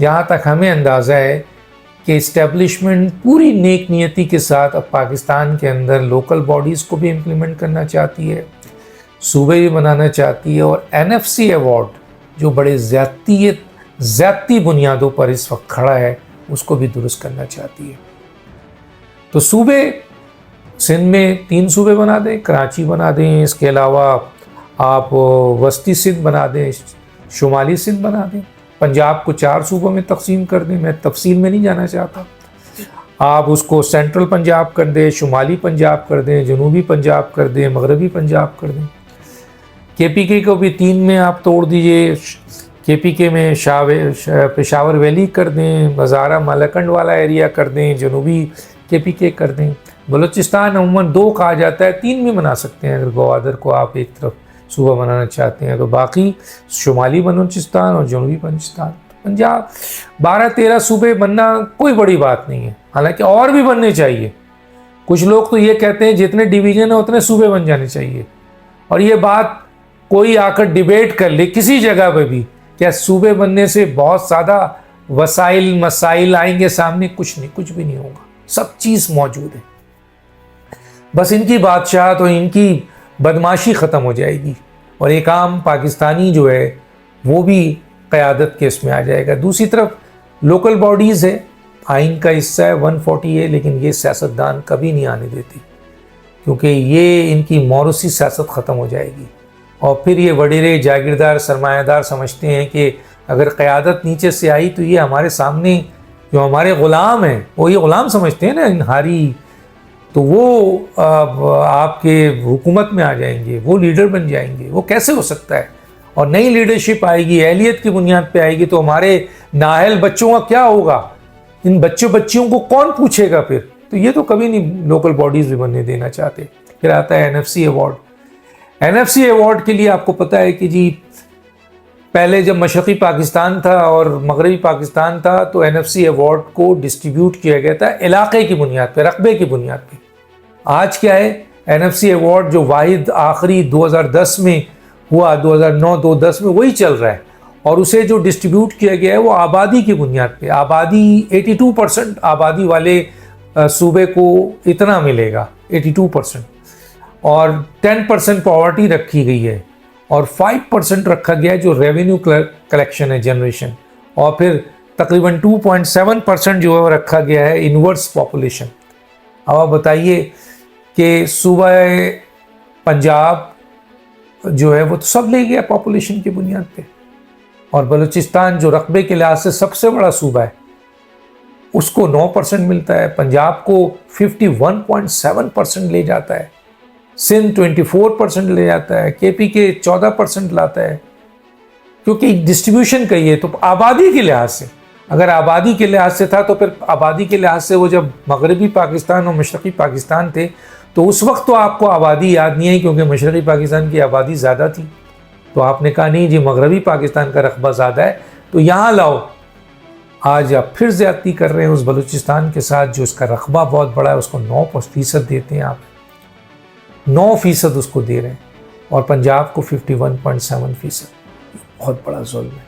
جہاں تک ہمیں اندازہ ہے کہ اسٹیبلشمنٹ پوری نیک نیتی کے ساتھ اب پاکستان کے اندر لوکل باڈیز کو بھی امپلیمنٹ کرنا چاہتی ہے، صوبے بھی بنانا چاہتی ہے، اور NFC ایوارڈ جو بڑے زیادتی بنیادوں پر اس وقت کھڑا ہے اس کو بھی درست کرنا چاہتی ہے۔ تو صوبے سندھ میں 3 صوبے بنا دیں، کراچی بنا دیں، اس کے علاوہ آپ وسطی سندھ بنا دیں، شمالی سندھ بنا دیں، پنجاب کو 4 صوبوں میں تقسیم کر دیں، میں تفصیل میں نہیں جانا چاہتا، آپ اس کو سینٹرل پنجاب کر دیں، شمالی پنجاب کر دیں، جنوبی پنجاب کر دیں، مغربی پنجاب کر دیں، KPK کو بھی 3 میں آپ توڑ دیجئے، KPK میں پشاور ویلی کر دیں، ہزارہ مالاکنڈ والا ایریا کر دیں، جنوبی KPK کر دیں، بلوچستان عموماً 2 کہا جاتا ہے، 3 بھی بنا سکتے ہیں اگر گوادر کو آپ ایک طرف صوبہ بنانا چاہتے ہیں، تو باقی شمالی بلوچستان اور جنوبی بلوچستان، پنجاب 12-13 صوبے بننا کوئی بڑی بات نہیں ہے، حالانکہ اور بھی بننے چاہیے۔ کچھ لوگ تو یہ کہتے ہیں جتنے ڈویژن ہیں اتنے صوبے بن جانے چاہیے، اور یہ بات کوئی آ کر ڈیبیٹ کر لے کسی جگہ پہ بھی، کیا صوبے بننے سے بہت زیادہ مسائل آئیں گے سامنے؟ کچھ بھی نہیں ہوگا، سب چیز موجود ہے، بس ان کی بادشاہت اور ان کی بدماشی ختم ہو جائے گی، اور ایک عام پاکستانی جو ہے وہ بھی قیادت کے اس میں آ جائے گا۔ دوسری طرف لوکل باڈیز ہے، آئین کا حصہ ہے 140 ہے، لیکن یہ سیاستدان کبھی نہیں آنے دیتی، کیونکہ یہ ان کی موروثی سیاست ختم ہو جائے گی، اور پھر یہ وڈیرے جاگیردار سرمایہ دار سمجھتے ہیں کہ اگر قیادت نیچے سے آئی تو یہ ہمارے سامنے جو ہمارے غلام ہیں، وہ یہ غلام سمجھتے ہیں نا انہاری، تو وہ آپ کے حکومت میں آ جائیں گے، وہ لیڈر بن جائیں گے، وہ کیسے ہو سکتا ہے؟ اور نئی لیڈرشپ آئے گی، اہلیت کی بنیاد پہ آئے گی، تو ہمارے نااہل بچوں کا کیا ہوگا؟ ان بچیوں کو کون پوچھے گا پھر؟ تو یہ تو کبھی نہیں لوکل باڈیز بھی بننے دینا چاہتے۔ پھر آتا ہے NFC ایوارڈ۔ NFC ایوارڈ کے لیے آپ کو پتہ ہے کہ جی پہلے جب مشرقی پاکستان تھا اور مغربی پاکستان تھا تو NFC ایوارڈ کو ڈسٹریبیوٹ کیا گیا تھا علاقے کی بنیاد پہ، رقبے کی بنیاد پہ۔ آج کیا ہے؟ NFC ایوارڈ جو واحد آخری 2010 میں ہوا، 2009-2010 میں وہی چل رہا ہے، اور اسے جو ڈسٹریبیوٹ کیا گیا ہے وہ آبادی کی بنیاد پہ، آبادی 82% آبادی والے صوبے کو اتنا ملے گا، 82%، اور 10% پاورٹی رکھی گئی ہے، اور 5% رکھا گیا ہے جو ریونیو کلیکشن ہے، جنریشن، اور پھر تقریباً 2.7% جو ہے رکھا گیا ہے انورس پاپولیشن۔ اب آپ بتائیے کہ صوبہ پنجاب جو ہے وہ تو سب لے گیا پاپولیشن کی بنیاد پہ، اور بلوچستان جو رقبے کے لحاظ سے سب سے بڑا صوبہ ہے اس کو 9% ملتا ہے، پنجاب کو 51.7% لے جاتا ہے، سندھ 24% لے جاتا ہے، KPK 14% لاتا ہے، کیونکہ ڈسٹریبیوشن کا یہ تو آبادی کے لحاظ سے، اگر آبادی کے لحاظ سے تھا تو پھر آبادی کے لحاظ سے وہ جب مغربی پاکستان اور مشرقی پاکستان تھے تو اس وقت تو آپ کو آبادی یاد نہیں ہے کیونکہ مشرقی پاکستان کی آبادی زیادہ تھی، تو آپ نے کہا نہیں جی مغربی پاکستان کا رقبہ زیادہ ہے تو یہاں لاؤ۔ آج آپ پھر زیادتی کر رہے ہیں اس بلوچستان کے ساتھ جو اس کا رقبہ بہت بڑا ہے، اس کو 9% دیتے ہیں، آپ 9% اس کو دے رہے ہیں، اور پنجاب کو 51.7%، بہت بڑا ظلم ہے۔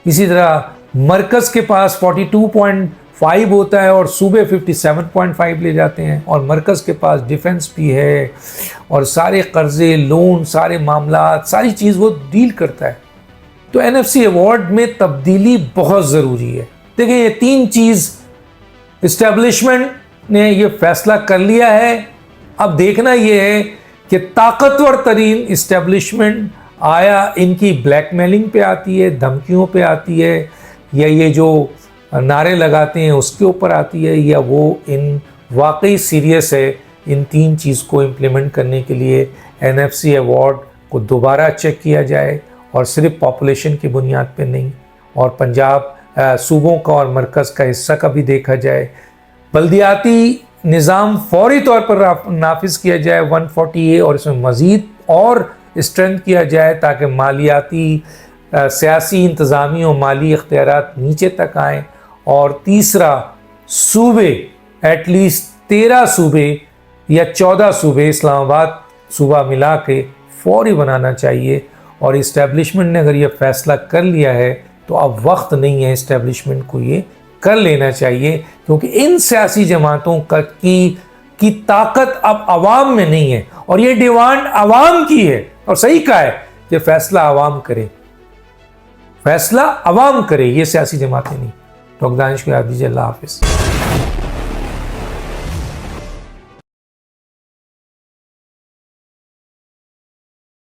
اسی طرح مرکز کے پاس 42.5 ہوتا ہے اور صوبے 57.5 لے جاتے ہیں، اور مرکز کے پاس ڈیفنس بھی ہے اور سارے قرضے، لون، سارے معاملات، ساری چیز وہ ڈیل کرتا ہے۔ تو NFC ایوارڈ میں تبدیلی بہت ضروری ہے۔ دیکھیں یہ 3 چیز اسٹیبلشمنٹ نے یہ فیصلہ کر لیا ہے، اب دیکھنا یہ ہے کہ طاقتور ترین اسٹیبلشمنٹ آیا ان کی بلیک میلنگ پہ آتی ہے، دھمکیوں پہ آتی ہے، یا یہ جو نعرے لگاتے ہیں اس کے اوپر آتی ہے، یا وہ ان واقعی سیریس ہے ان 3 چیز کو امپلیمنٹ کرنے کے لیے NFC ایوارڈ کو دوبارہ چیک کیا جائے، اور صرف پاپولیشن کی بنیاد پہ نہیں، اور پنجاب صوبوں کا اور مرکز کا حصہ کا بھی دیکھا جائے، بلدیاتی نظام فوری طور پر نافذ کیا جائے 140A، اور اس میں مزید اور اسٹرینتھ کیا جائے تاکہ مالیاتی، سیاسی، انتظامی اور مالی اختیارات نیچے تک آئیں، اور تیسرا صوبے ایٹ لیسٹ 13 صوبے یا 14 صوبے اسلام آباد صوبہ ملا کے فوری بنانا چاہیے، اور اسٹیبلشمنٹ نے اگر یہ فیصلہ کر لیا ہے تو اب وقت نہیں ہے اسٹیبلشمنٹ کو یہ کر لینا چاہیے، کیونکہ ان سیاسی جماعتوں کی طاقت اب عوام میں نہیں ہے، اور یہ ڈیمانڈ عوام کی ہے، اور صحیح کہا ہے کہ فیصلہ عوام کرے، فیصلہ عوام کرے، یہ سیاسی جماعتیں نہیں۔ ڈاکٹر دانش کو یاد دیجیے۔ اللہ حافظ۔